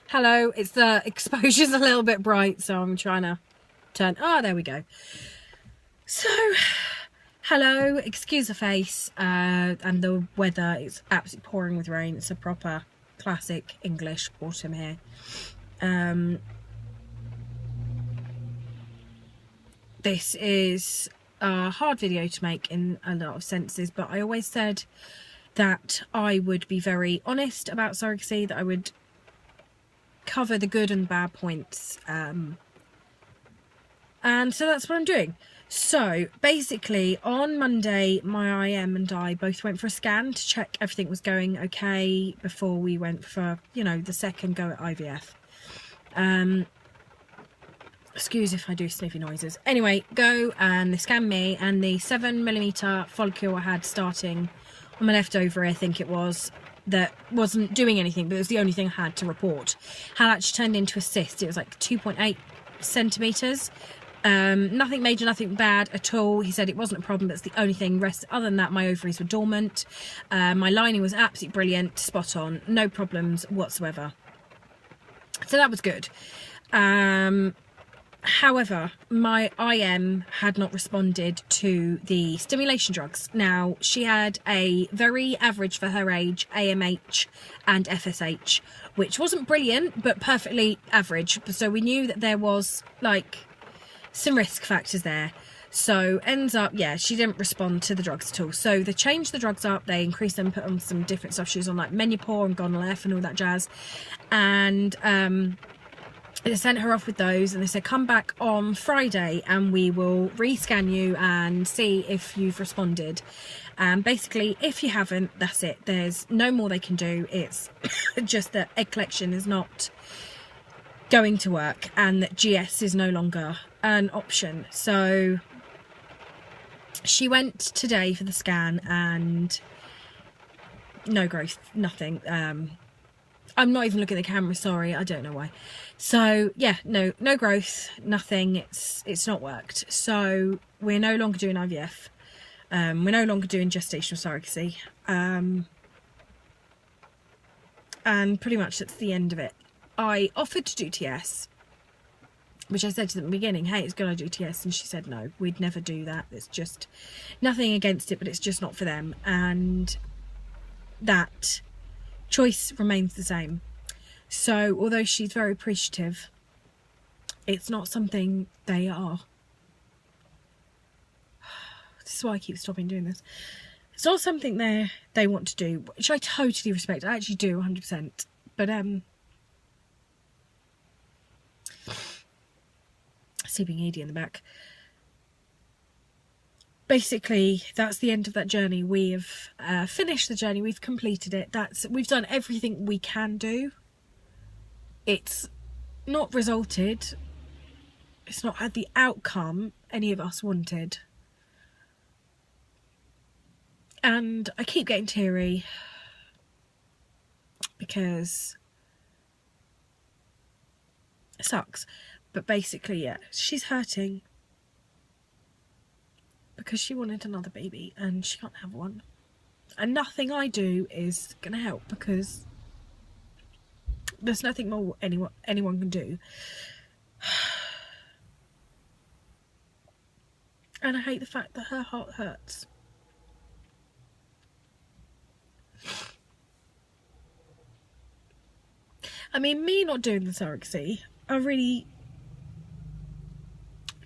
Hello, it's the exposure's a little bit bright, so I'm trying to turn. Oh, there we go. So, hello, excuse the face and the weather. It's absolutely pouring with rain. It's a proper classic English autumn here. This is a hard video to make in a lot of senses, but I always said that I would be very honest about surrogacy, that I would cover the good and bad points, and so that's what I'm doing. So basically on Monday my IM and I both went for a scan to check everything was going okay before we went for, you know, the second go at IVF. Excuse if I do sniffy noises. Anyway, go and they scanned me, and the 7mm follicle I had starting on my left ovary, I think it was, that wasn't doing anything, but it was the only thing I had to report, had actually turned into a cyst. It was like 2.8 centimetres. Nothing major, nothing bad at all. He said it wasn't a problem, but it's the only thing. Other than that, my ovaries were dormant. My lining was absolutely brilliant, spot on, no problems whatsoever. So that was good. However, my IM had not responded to the stimulation drugs. Now, she had a very average for her age AMH and FSH, which wasn't brilliant, but perfectly average. So we knew that there was, like, some risk factors there. So ends up, yeah, she didn't respond to the drugs at all. So they changed the drugs up, they increased them, put on some different stuff. She was on like Menopur and Gonal-F and all that jazz. And they sent her off with those, and they said come back on Friday and we will rescan you and see if you've responded. And basically, if you haven't, that's it. There's no more they can do. It's just that egg collection is not going to work, and that GS is no longer an option. So she went today for the scan, and no growth, nothing. I'm not even looking at the camera, sorry, I don't know why. So yeah, no growth, nothing. It's not worked. So we're no longer doing IVF. We're no longer doing gestational surrogacy. And pretty much that's the end of it. I offered to do TS, which I said to them at the beginning, hey, it's good I do TS, and she said no, we'd never do that. It's just nothing against it, but it's just not for them. And that choice remains the same. So although she's very appreciative, it's not something they are. This is why I keep stopping doing this. It's not something they want to do, which I totally respect. I actually do 100%. But sleeping Edie in the back. Basically, that's the end of that journey. We have finished the journey. We've completed it. We've done everything we can do. It's not resulted. It's not had the outcome any of us wanted. And I keep getting teary because it sucks. But basically, yeah, she's hurting because she wanted another baby and she can't have one. And nothing I do is going to help, because there's nothing more anyone can do. And I hate the fact that her heart hurts. I mean, me not doing the surrogacy, I really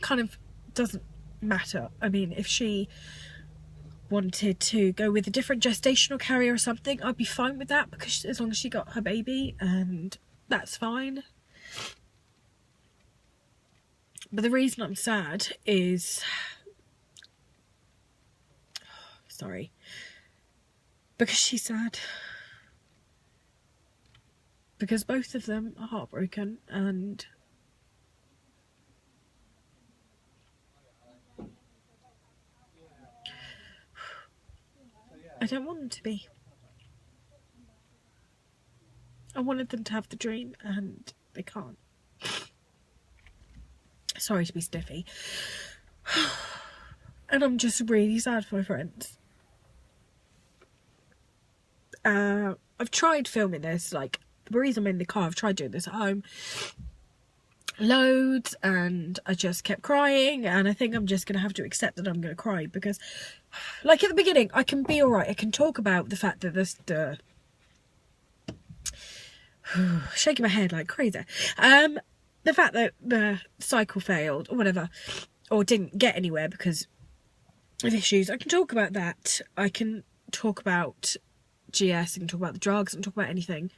kind of doesn't matter. I mean, if she wanted to go with a different gestational carrier or something, I'd be fine with that, because as long as she got her baby, and that's fine. But the reason I'm sad is, sorry, because she's sad, because both of them are heartbroken, and I don't want them to be. I wanted them to have the dream, and they can't. Sorry to be stiffy. And I'm just really sad for my friends. I've tried filming this, like, the reason I'm in the car, I've tried doing this at home loads, and I just kept crying, and I think I'm just gonna have to accept that I'm gonna cry, because like at the beginning I can be alright, I can talk about the fact that the shaking my head like crazy, the fact that the cycle failed or whatever, or didn't get anywhere because of issues. I can talk about that, I can talk about GS, I can talk about the drugs, I can talk about anything,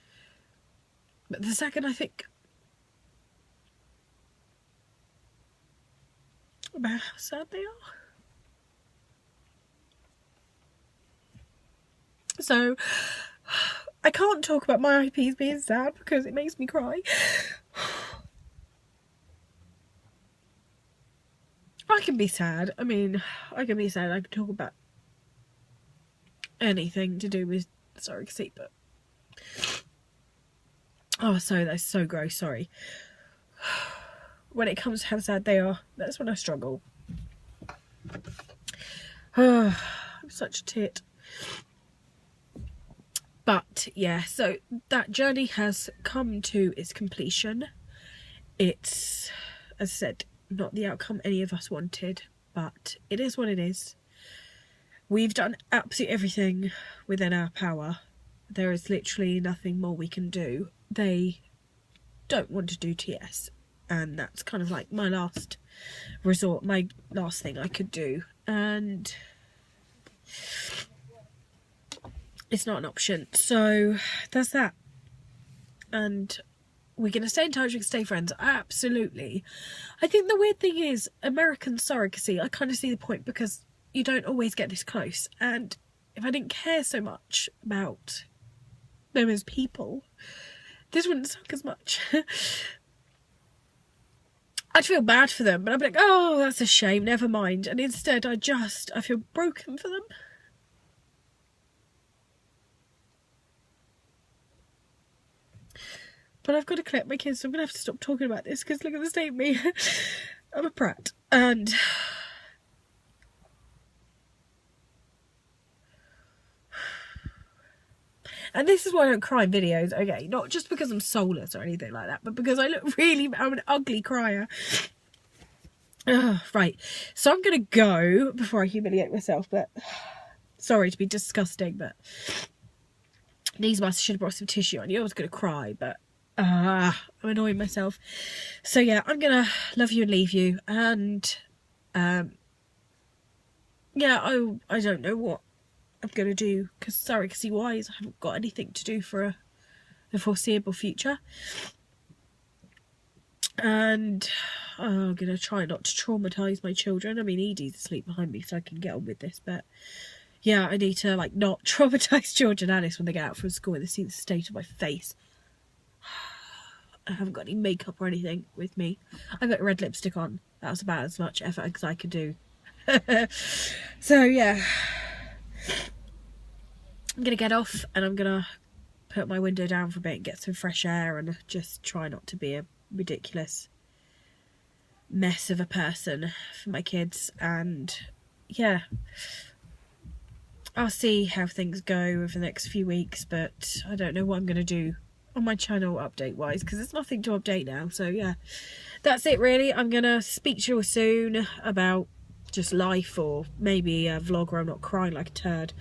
but the second I think about how sad they are. So I can't talk about my IPs being sad because it makes me cry. I can be sad. I mean, I can be sad. I can talk about anything to do with surrogacy, but oh, sorry, that's so gross. Sorry. When it comes to how sad they are, that's when I struggle. I'm such a tit. But yeah, so that journey has come to its completion. It's, as I said, not the outcome any of us wanted, but it is what it is. We've done absolutely everything within our power. There is literally nothing more we can do. They don't want to do TS. And that's kind of like my last resort, my last thing I could do. And it's not an option. So there's that. And we're going to stay in touch, we can stay friends. Absolutely. I think the weird thing is, American surrogacy, I kind of see the point, because you don't always get this close. And if I didn't care so much about them as people, this wouldn't suck as much. I'd feel bad for them, but I'd be like, oh, that's a shame, never mind. And instead, I feel broken for them. But I've got to collect my kids, so I'm going to have to stop talking about this, because look at the state of me. I'm a prat. And this is why I don't cry in videos, okay? Not just because I'm soulless or anything like that, but because I'm an ugly crier. Right, so I'm going to go before I humiliate myself, but sorry to be disgusting, but these masks should have brought some tissue. I knew I was going to cry, but I'm annoying myself. So yeah, I'm going to love you and leave you, and yeah, I don't know what I'm going to do, because surrogacy wise I haven't got anything to do for the foreseeable future, and I'm going to try not to traumatise my children. I mean, Edie's asleep behind me, so I can get on with this, but yeah, I need to like not traumatise George and Alice when they get out from school and they see the state of my face. I haven't got any makeup or anything with me. I've got red lipstick on. That was about as much effort as I could do. So yeah, I'm gonna get off, and I'm gonna put my window down for a bit and get some fresh air, and just try not to be a ridiculous mess of a person for my kids. And yeah, I'll see how things go over the next few weeks, but I don't know what I'm gonna do on my channel update wise, because there's nothing to update now. So yeah, that's it really. I'm gonna speak to you soon about just life, or maybe a vlog where I'm not crying like a turd.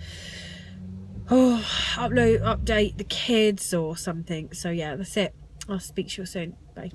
Oh, update the kids or something. So yeah, that's it. I'll speak to you soon. Bye.